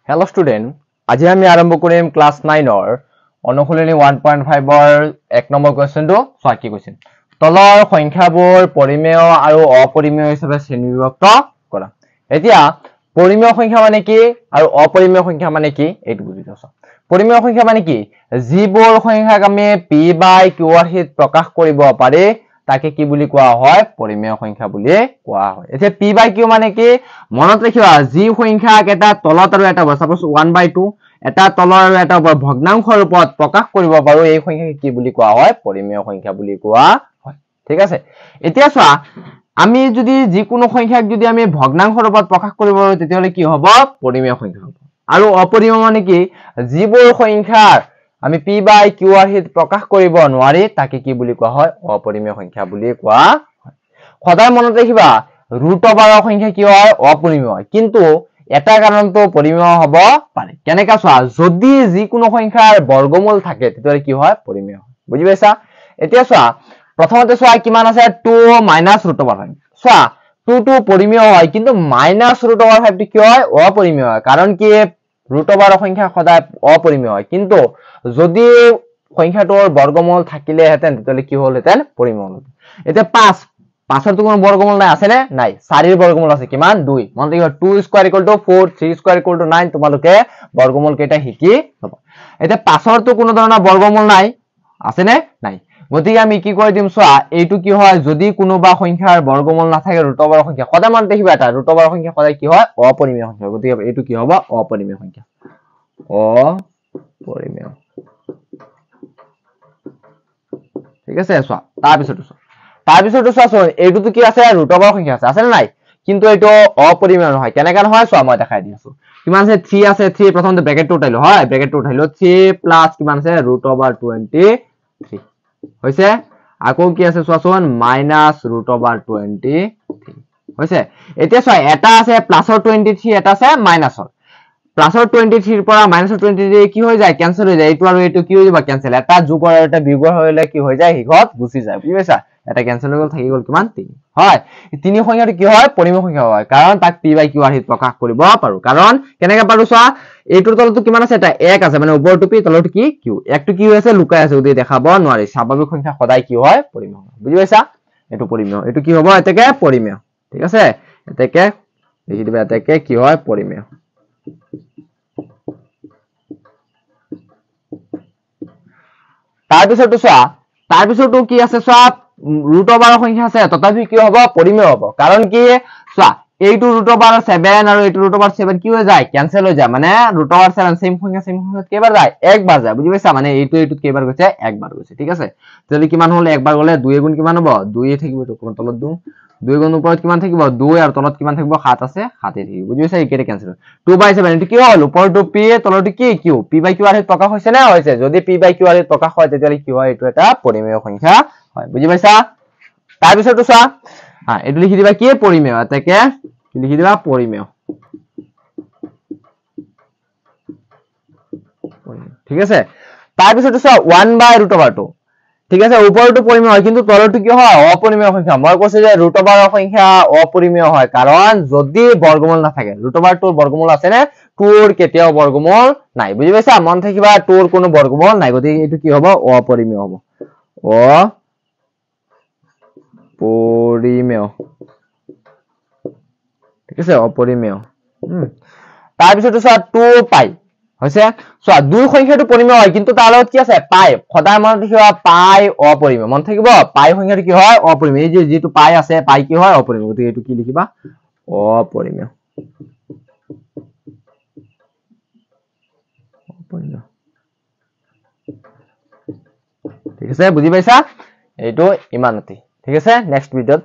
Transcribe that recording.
Hello student, আজি আমি আৰম্ভ কৰিম ক্লাস 9 ৰ অনুশীলনী 1.5 ৰ 1 নম্বৰ কোৱেশ্চনটো চোৱা কি কৈছে তলৰ সংখ্যাবোৰ পৰিমেয় আৰু অপৰিমেয় হিচাপে শ্ৰেণীবিভক্ত কৰা এতিয়া পৰিমেয় সংখ্যা মানে কি আৰু অপৰিমেয় সংখ্যা মানে কি এইটো বুজি লৈছো পৰিমেয় সংখ্যা মানে কি যিবোৰ সংখ্যাক আমি p বাই q ৰ হিত প্ৰকাশ কৰিব পাৰি তাকে কি বুলি কোৱা হয় পৰিমেয় সংখ্যা বুলি কোৱা হয় এতিয়া p বাই q মানে কি মনত ৰাখিবা যি সংখ্যাক এটা তলত আৰু এটা সাপোজ 1/2 এটা তলৰ আৰু এটা ওপৰ ভগ্নাংশৰ ৰূপত প্ৰকাশ কৰিব পাৰো এই সংখ্যাকে কি বুলি কোৱা হয় পৰিমেয় সংখ্যা বুলি কোৱা হয় ঠিক আছে এতিয়া চোৱা আমি যদি যিকোনো সংখ্যাক যদি আমি ভগ্নাংশৰ ৰূপত প্ৰকাশ কৰিব পাৰো তেতিয়ালে কি হ'ব পৰিমেয় সংখ্যা হ'ব আৰু অপৰিমেয় মানে কি যিবোৰ সংখ্যাৰ আমি p বাই q ৰ হিত প্ৰকাশ কৰিব নোৱাৰি তাকে কি বুলি কোৱা হয় অপৰিমেয় সংখ্যা বুলি কোৱা হয় সদায় মনত ৰাখিবা ৰুট অভাৰ সংখ্যা কি হয় অপৰিমেয় হয় কিন্তু এটা কাৰণটো পৰিমেয় হ'ব পাৰে কেনেকা চোৱা যদি যিকোনো সংখ্যাৰ বৰ্গমূল থাকে তেতিয়ালে কি হয় পৰিমেয় হয় বুজি পাইছা এতিয়া চোৱা প্ৰথমতে চোৱা কিমান আছে 2 মাইনাস ৰুট অভাৰ 5 চোৱা 2 টো পৰিমেয় হয় কিন্তু মাইনাস ৰুট অভাৰ 5 টো কি হয় অপৰিমেয় হয় কাৰণ কি ৰুট অভাৰ সংখ্যা সদায় অপৰিমেয় হয় কিন্তু যদি সংখ্যাটোৰ বৰ্গমূল থাকিলে হেতেন তেতিয়ালে কি হলহেতেন পৰিমেয় হল এতিয়া 5 5 ৰ কোনো বৰ্গমূল নাই আছে নে নাই 4 ৰ বৰ্গমূল আছে কিমান 2 মনে ৰাখিবা 2 স্কয়াৰ = 4 3 স্কয়াৰ = 9 তোমালোকে বৰ্গমূল কেইটা শিকি লবা এতিয়া 5 ৰ তো কোনো ধৰণৰ বৰ্গমূল নাই আছে নে নাই গতিকে আমি কি কৰি দিম চোৱা এইটো কি হয় যদি কোনোবা সংখ্যাৰ বৰ্গমূল নাথাকে ৰুট অভাৰ সংখ্যা সদায় মনত ৰাখিবা এটা ৰুট অভাৰ সংখ্যা সদায় কি হয় অপৰিমেয় সংখ্যা গতিকে এইটো কি হ'ব অপৰিমেয় সংখ্যা অপৰিমেয় ঠিক আছে চোৱা তাৰপিছতো চোৱা এইটো তো কি আছে ৰুট অভাৰ সংখ্যা আছে নে নাই কিন্তু এইটো অপৰিমেয় নহয় কেনেকা নহয় চোৱা মই দেখাই দি আছো কিমান আছে 3 আছে 3 প্ৰথমতে ব্ৰেকেটটো উঠাইলো হয় ব্ৰেকেটটো উঠাইলো 3 প্লাস কিমান আছে ৰুট অভাৰ 23 হৈছে আকৌ কি আছে চোৱাচোন মাইনাস ৰুট অভাৰ 23 হৈছে এতিয়া চোৱা এটা আছে প্লাসৰ 23 এটা আছে মাইনাসৰ প্লাসৰ 23 ৰ পৰা মাইনাসৰ 23 কি হৈ যায় ক্যান্সেল হৈ যায় এইটো আৰু এইটো কি হৈ যাব ক্যান্সেল এটা যোগৰ আৰু এটা বিয়োগৰ হলে কি হৈ যায় হিগত গুচি যায় বুজি পাইছা এটা ক্যান্সেল হৈ গল থাকি গল কিমান 3 হয় তিনি সংখ্যাটো কি হয় পৰিমেয় সংখ্যা হয় কাৰণ তাক p বাই q ৰ হিত প্ৰকাশ কৰিব পাৰো কাৰণ কেনেকৈ পাৰো চোৱা এইটোৰ তলটো কিমান আছে এটা 1 আছে মানে ওপৰটো p তলটো কি q একটো কি হৈছে লুকাই আছে যদি দেখাব নোৱাৰি স্বাভাৱিক সংখ্যা সদায় কি হয় পৰিমেয় বুজি পাইছা এটো পৰিমেয় এটো কি হ'ব এতেকে পৰিমেয় ঠিক আছে এতেকে লিখি দিবা এতেকে কি হয় পৰিমেয় তাৰপিছতো কি আছে চোৱা ৰুট অভাৰ সংখ্যা আছে তথাপি কি হ'ব পৰিমেয় হ'ব কাৰণ কি চোৱা এইটো ৰুট অভাৰ 7 আৰু এইটো ৰুট অভাৰ 7 কি হৈ যায় ক্যান্সেল হৈ যায় মানে ৰুট অভাৰ 7 সেম সংখ্যা কেইবাৰ যায় একবাৰ যায় বুজি পাইছা মানে এইটো কেইবাৰ গৈছে একবাৰ গৈছে ঠিক আছে যদি কিমান হল একবাৰ গলে 2 গুণ কিমান হ'ব 2 থাকিব তো তলত 2 গুণ ওপৰত কিমান থাকিব 2 আৰু তলত কিমান থাকিব 7 আছে 7 থাকিব বুজি পাইছা এইকেইটা ক্যান্সেল 2/7 এটো কি হল ওপৰটো p তলটো কি q p বাই q ৰ হিত প্ৰকাশ হৈছে না হৈছে যদি p বাই q ৰ হিত প্ৰকাশ হয় তেতিয়ালে কি হয় এটো এটা পৰিমেয় সংখ্যা হয় বুজি পাইছা তাৰপিছতো চোৱা এটো লিখি দিবা কি পৰিমেয় এটাকে লিখি দিবা পৰিমেয় ঠিক আছে তাৰপিছতো চোৱা 1/√2 ঠিক আছে ওপৰটো পৰিমেয় হয় কিন্তু তলটো কি হয় অপৰিমেয় সংখ্যা মই কৈছো যে ৰুট অভাৰৰ সংখ্যা অপৰিমেয় হয় কাৰণ যদি বৰ্গমূল নাথাকে ৰুট অভাৰটোৰ বৰ্গমূল আছে নে 2 ৰ কেতিয়াও বৰ্গমূল নাই বুজি পাইছা মন থাকিবা 2 ৰ কোনো বৰ্গমূল নাই গতিকে এইটো কি হ'ব অপৰিমেয় হ'ব অপৰিমেয় ঠিক আছে অপৰিমেয় তাৰপিছতো চোৱা 2 পাই হৈছে চোৱা দুই সংখ্যাটো পৰিমেয় হয় কিন্তু তাৰ লগত কি আছে পাই সদায় মনত ৰাখিবা পাই অপৰিমেয় মন থাকিব পাই সংখ্যাটো কি হয় অপৰিমেয় এই যে যেটো পাই আছে পাই কি হয় অপৰিমেয় গতিকে এটো কি লিখিবা অপৰিমেয় ঠিক আছে বুজি পাইছা এইটো ইমানতি ঠিক আছে নেক্সট ভিডিঅত